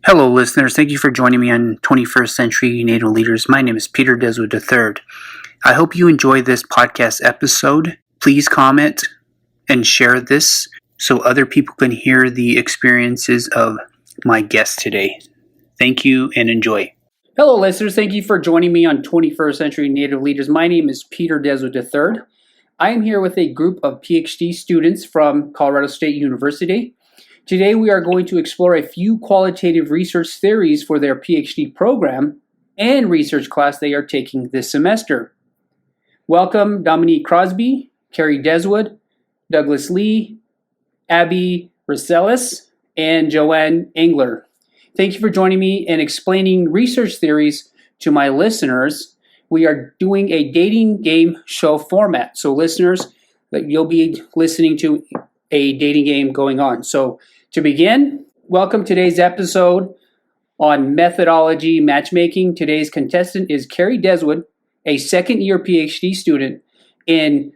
Hello, listeners. Thank you for joining me on 21st Century Native Leaders. My name is Peter Deswood III. I hope you enjoy this podcast episode. Please comment and share this so other people can hear the experiences of my guest today. Thank you and enjoy. Hello, listeners. Thank you for joining me on 21st Century Native Leaders. My name is Peter Deswood III. I am here with a group of PhD students from Colorado State University. Today we are going to explore a few qualitative research theories for their PhD program and research class they are taking this semester. Welcome Dominique Crosby, Carrie Deswood, Douglas Lee, Abby Rossellis, and Joanne Engler. Thank you for joining me and explaining research theories to my listeners. We are doing a dating game show format. So listeners, you'll be listening to a dating game going on. So to begin, welcome today's episode on methodology matchmaking. Today's contestant is Carrie Deswood, a second-year PhD student in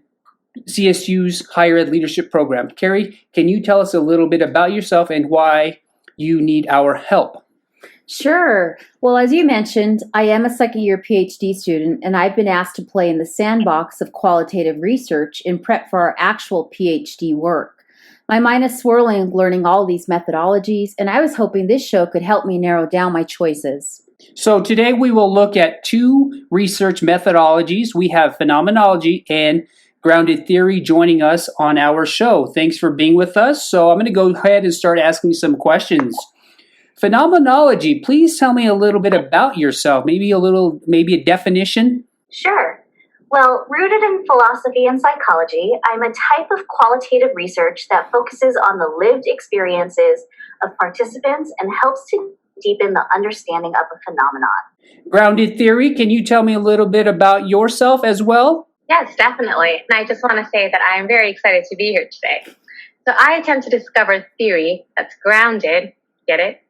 CSU's Higher Ed Leadership Program. Carrie, can you tell us a little bit about yourself and why you need our help? Sure. Well, as you mentioned, I am a second-year PhD student, and I've been asked to play in the sandbox of qualitative research in prep for our actual PhD work. My mind is swirling learning all these methodologies, and I was hoping this show could help me narrow down my choices. So today we will look at two research methodologies. We have Phenomenology and Grounded Theory joining us on our show. Thanks for being with us. So I'm going to go ahead and start asking some questions. Phenomenology, please tell me a little bit about yourself, maybe a definition. Sure. Well, rooted in philosophy and psychology, I'm a type of qualitative research that focuses on the lived experiences of participants and helps to deepen the understanding of a phenomenon. Grounded Theory, can you tell me a little bit about yourself as well? Yes, definitely. And I just want to say that I am very excited to be here today. So I attempt to discover theory that's grounded, get it?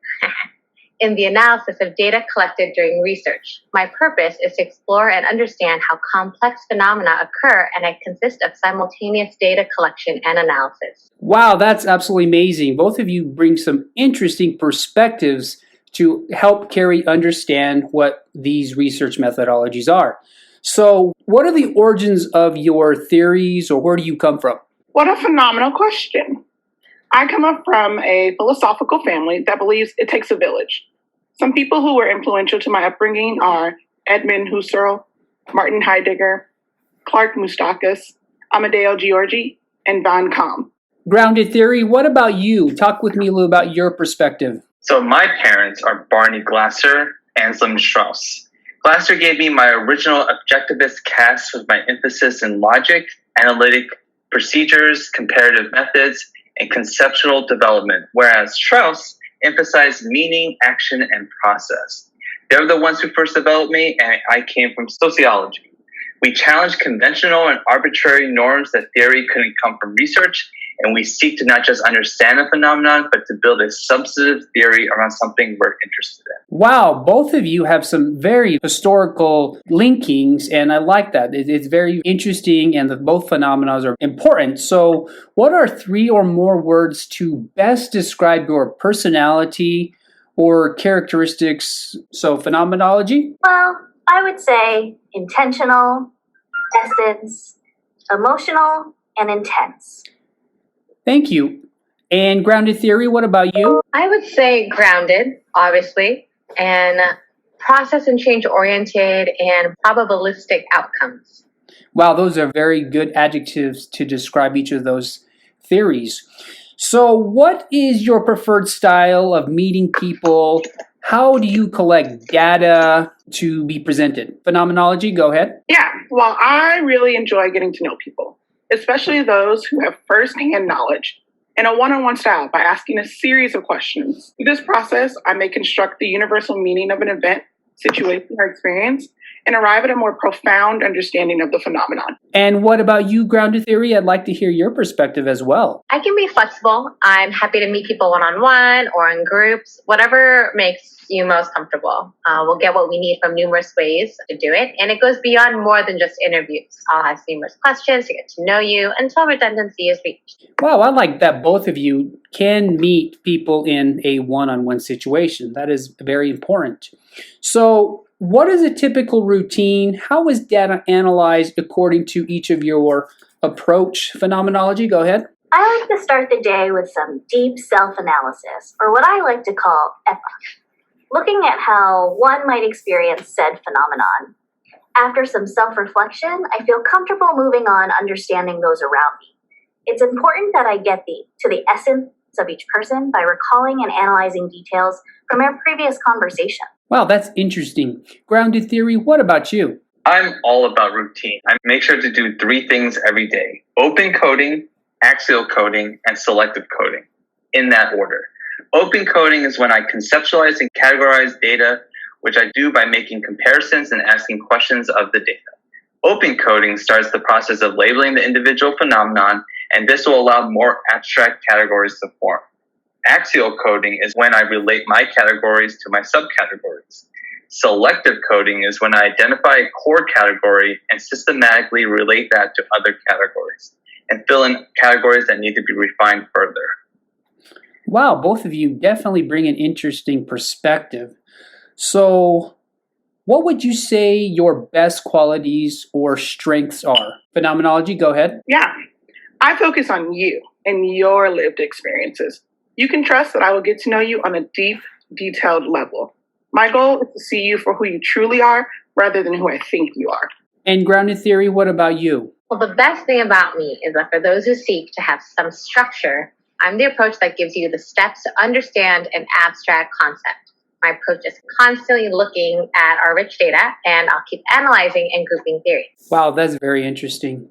In the analysis of data collected during research. My purpose is to explore and understand how complex phenomena occur, and it consists of simultaneous data collection and analysis. Wow, that's absolutely amazing. Both of you bring some interesting perspectives to help Carrie understand what these research methodologies are. So, what are the origins of your theories, or where do you come from? What a phenomenal question. I come up from a philosophical family that believes it takes a village. Some people who were influential to my upbringing are Edmund Husserl, Martin Heidegger, Clark Moustakis, Amadeo Giorgi, and Von Kamm. Grounded Theory, what about you? Talk with me a little about your perspective. So my parents are Barney Glasser and Slim Strauss. Glasser gave me my original objectivist cast with my emphasis in logic, analytic procedures, comparative methods, and conceptual development, whereas Strauss emphasized meaning, action, and process. They were the ones who first developed me, and I came from sociology. We challenge conventional and arbitrary norms that theory couldn't come from research, and we seek to not just understand a phenomenon, but to build a substantive theory around something we're interested in. Wow, both of you have some very historical linkings, and I like that. It's very interesting, and both phenomena are important. So, what are three or more words to best describe your personality or characteristics? So, phenomenology? Well, I would say intentional, essence, emotional, and intense. Thank you. And Grounded Theory, what about you? I would say grounded, obviously, and process and change oriented and probabilistic outcomes. Wow, those are very good adjectives to describe each of those theories. So what is your preferred style of meeting people? How do you collect data to be presented? Phenomenology, go ahead. Yeah, well, I really enjoy getting to know people, especially those who have first-hand knowledge, in a one-on-one style by asking a series of questions. Through this process, I may construct the universal meaning of an event, situation, or experience, and arrive at a more profound understanding of the phenomenon. And what about you, Grounded Theory? I'd like to hear your perspective as well. I can be flexible. I'm happy to meet people one-on-one or in groups, whatever makes you most comfortable. We'll get what we need from numerous ways to do it, and it goes beyond more than just interviews. I'll ask numerous questions to get to know you until redundancy is reached. Wow, I like that both of you can meet people in a one-on-one situation. That is very important. So, what is a typical routine? How is data analyzed according to each of your approach? Phenomenology, go ahead. I like to start the day with some deep self-analysis, or what I like to call epoch, looking at how one might experience said phenomenon. After some self-reflection, I feel comfortable moving on understanding those around me. It's important that I get to the essence of each person by recalling and analyzing details from our previous conversation. Wow, that's interesting. Grounded Theory, what about you? I'm all about routine. I make sure to do 3 things every day: open coding, axial coding, and selective coding, in that order. Open coding is when I conceptualize and categorize data, which I do by making comparisons and asking questions of the data. Open coding starts the process of labeling the individual phenomenon, and this will allow more abstract categories to form. Axial coding is when I relate my categories to my subcategories. Selective coding is when I identify a core category and systematically relate that to other categories and fill in categories that need to be refined further. Wow, both of you definitely bring an interesting perspective. So, what would you say your best qualities or strengths are? Phenomenology, go ahead. Yeah, I focus on you and your lived experiences. You can trust that I will get to know you on a deep, detailed level. My goal is to see you for who you truly are rather than who I think you are. And Grounded Theory, what about you? Well, the best thing about me is that for those who seek to have some structure, I'm the approach that gives you the steps to understand an abstract concept. My approach is constantly looking at our rich data, and I'll keep analyzing and grouping theories. Wow, that's very interesting.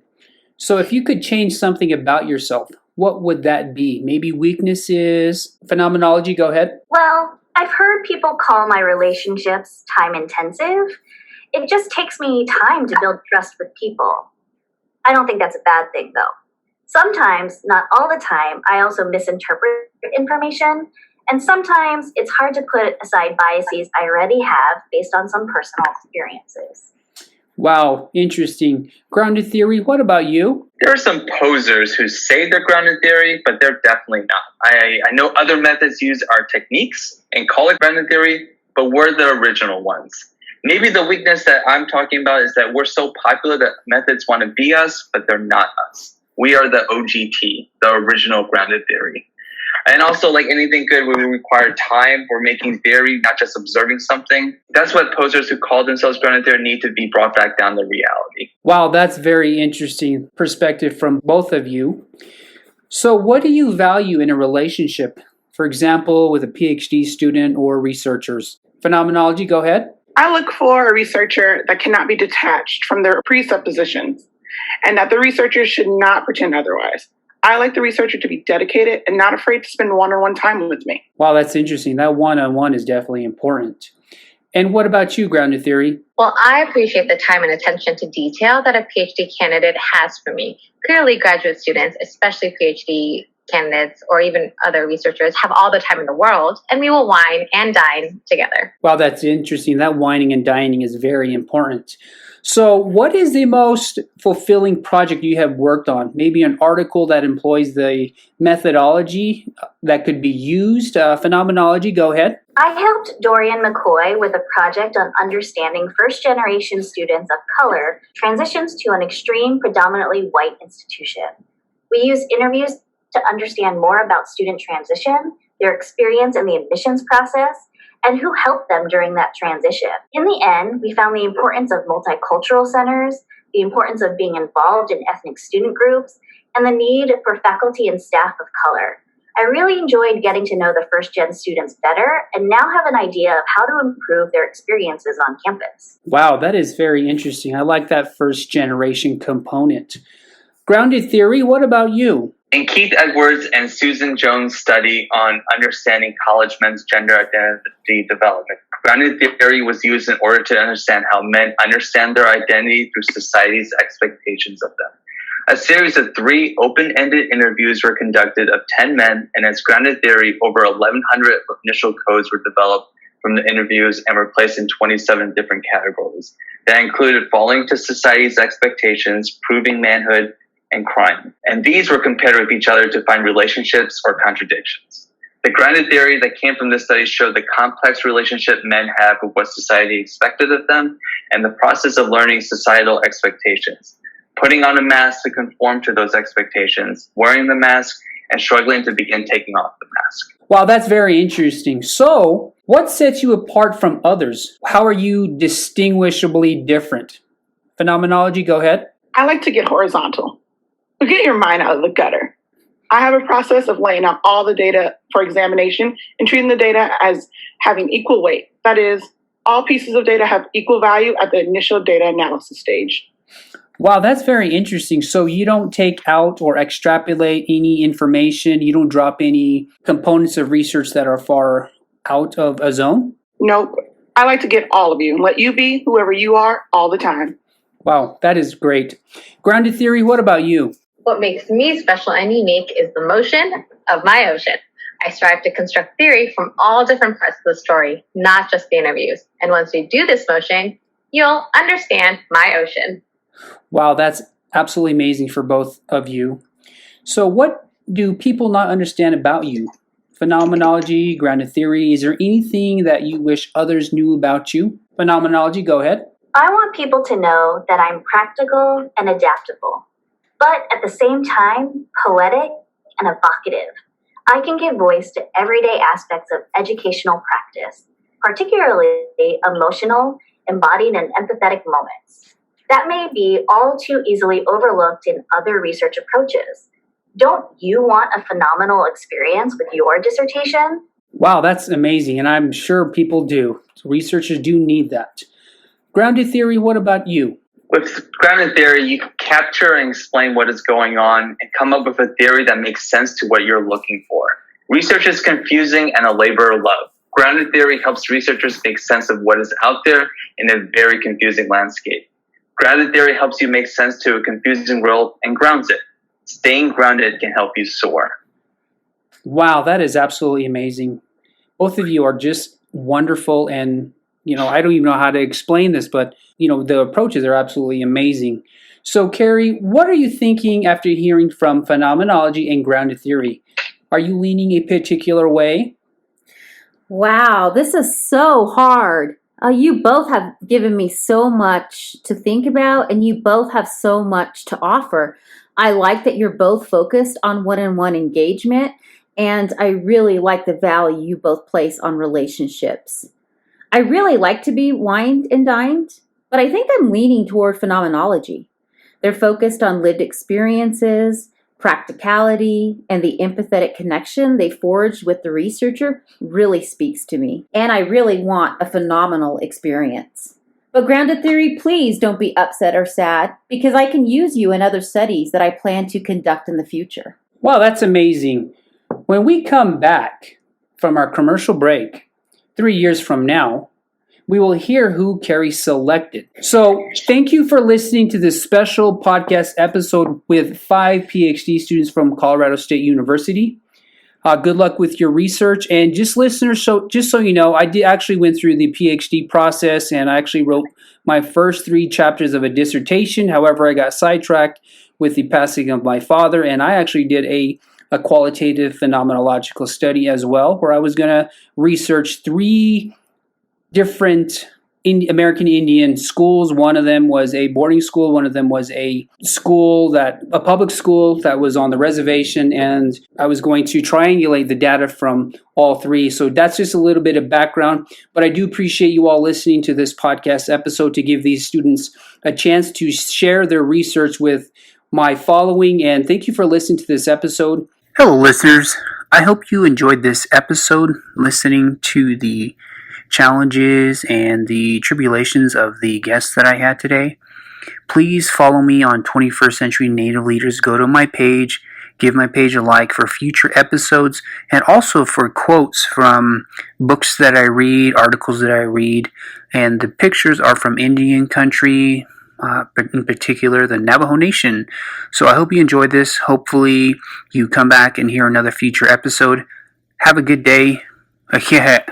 So if you could change something about yourself, what would that be? Maybe weaknesses? Phenomenology, go ahead. Well, I've heard people call my relationships time intensive. It just takes me time to build trust with people. I don't think that's a bad thing, though. Sometimes, not all the time, I also misinterpret information, and sometimes it's hard to put aside biases I already have based on some personal experiences. Wow, interesting. Grounded Theory, what about you? There are some posers who say they're grounded theory, but they're definitely not. I know other methods use our techniques and call it grounded theory, but we're the original ones. Maybe the weakness that I'm talking about is that we're so popular that methods want to be us, but they're not us. We are the OGT, the original grounded theory. And also, like anything good, we require time. We're making theory, not just observing something. That's what posers who call themselves grounded theory need to be brought back down to reality. Wow, that's very interesting perspective from both of you. So what do you value in a relationship? For example, with a PhD student or researchers? Phenomenology, go ahead. I look for a researcher that cannot be detached from their presuppositions, and that the researcher should not pretend otherwise. I like the researcher to be dedicated and not afraid to spend one-on-one time with me. Wow, that's interesting. That one-on-one is definitely important. And what about you, Grounded Theory? Well, I appreciate the time and attention to detail that a PhD candidate has for me. Clearly, graduate students, especially PhD candidates or even other researchers, have all the time in the world, and we will wine and dine together. Wow, that's interesting. That wining and dining is very important. So what is the most fulfilling project you have worked on? Maybe an article that employs the methodology that could be used? Phenomenology, go ahead. I helped Dorian McCoy with a project on understanding first-generation students of color transitions to an extreme, predominantly white institution. We used interviews to understand more about student transition, their experience in the admissions process, and who helped them during that transition. In the end, we found the importance of multicultural centers, the importance of being involved in ethnic student groups, and the need for faculty and staff of color. I really enjoyed getting to know the first-gen students better and now have an idea of how to improve their experiences on campus. Wow, that is very interesting. I like that first generation component. Grounded Theory, what about you? In Keith Edwards and Susan Jones' study on understanding college men's gender identity development, grounded theory was used in order to understand how men understand their identity through society's expectations of them. A series of 3 open-ended interviews were conducted of 10 men, and as grounded theory, over 1,100 initial codes were developed from the interviews and were placed in 27 different categories. That included falling to society's expectations, proving manhood, and crime. And these were compared with each other to find relationships or contradictions. The grounded theory that came from this study showed the complex relationship men have with what society expected of them and the process of learning societal expectations, putting on a mask to conform to those expectations, wearing the mask, and struggling to begin taking off the mask. Wow, that's very interesting. So, what sets you apart from others? How are you distinguishably different? Phenomenology, go ahead. I like to get horizontal. So get your mind out of the gutter. I have a process of laying out all the data for examination and treating the data as having equal weight. That is, all pieces of data have equal value at the initial data analysis stage. Wow, that's very interesting. So you don't take out or extrapolate any information, you don't drop any components of research that are far out of a zone? Nope. I like to get all of you and let you be whoever you are all the time. Wow, that is great. Grounded theory, what about you? What makes me special and unique is the motion of my ocean. I strive to construct theory from all different parts of the story, not just the interviews. And once we do this motion, you'll understand my ocean. Wow, that's absolutely amazing for both of you. So what do people not understand about you? Phenomenology, grounded theory, is there anything that you wish others knew about you? Phenomenology, go ahead. I want people to know that I'm practical and adaptable, but at the same time, poetic and evocative. I can give voice to everyday aspects of educational practice, particularly emotional, embodied, and empathetic moments that may be all too easily overlooked in other research approaches. Don't you want a phenomenal experience with your dissertation? Wow, that's amazing, and I'm sure people do. So researchers do need that. Grounded theory, what about you? With grounded theory, you can capture and explain what is going on and come up with a theory that makes sense to what you're looking for. Research is confusing and a labor of love. Grounded theory helps researchers make sense of what is out there in a very confusing landscape. Grounded theory helps you make sense to a confusing world and grounds it. Staying grounded can help you soar. Wow, that is absolutely amazing. Both of you are just wonderful, and I don't even know how to explain this, but the approaches are absolutely amazing. So Carrie, what are you thinking after hearing from phenomenology and grounded theory? Are you leaning a particular way? Wow, this is so hard. You both have given me so much to think about, and you both have so much to offer. I like that you're both focused on one-on-one engagement, and I really like the value you both place on relationships. I really like to be wined and dined, but I think I'm leaning toward phenomenology. They're focused on lived experiences, practicality, and the empathetic connection they forged with the researcher really speaks to me. And I really want a phenomenal experience. But grounded theory, please don't be upset or sad, because I can use you in other studies that I plan to conduct in the future. Wow, that's amazing. When we come back from our commercial break, 3 years from now, we will hear who Carrie selected. So thank you for listening to this special podcast episode with 5 PhD students from Colorado State University. Good luck with your research. And just listeners, so just so you know, I did actually went through the PhD process, and I actually wrote my first 3 chapters of a dissertation. However, I got sidetracked with the passing of my father, and I actually did a qualitative phenomenological study as well, where I was going to research 3 different American Indian schools. One of them was a boarding school. One of them was a public school that was on the reservation. And I was going to triangulate the data from all 3. So that's just a little bit of background. But I do appreciate you all listening to this podcast episode to give these students a chance to share their research with my following. And thank you for listening to this episode. Hello, listeners. I hope you enjoyed this episode, listening to the challenges and the tribulations of the guests that I had today. Please follow me on 21st Century Native Leaders. Go to my page, Give my page a like for future episodes and also for quotes from books that I read, articles that I read, and the pictures are from Indian country, in particular the Navajo Nation. So I hope you enjoyed this. Hopefully you come back and hear another future episode. Have a good day. Yeah.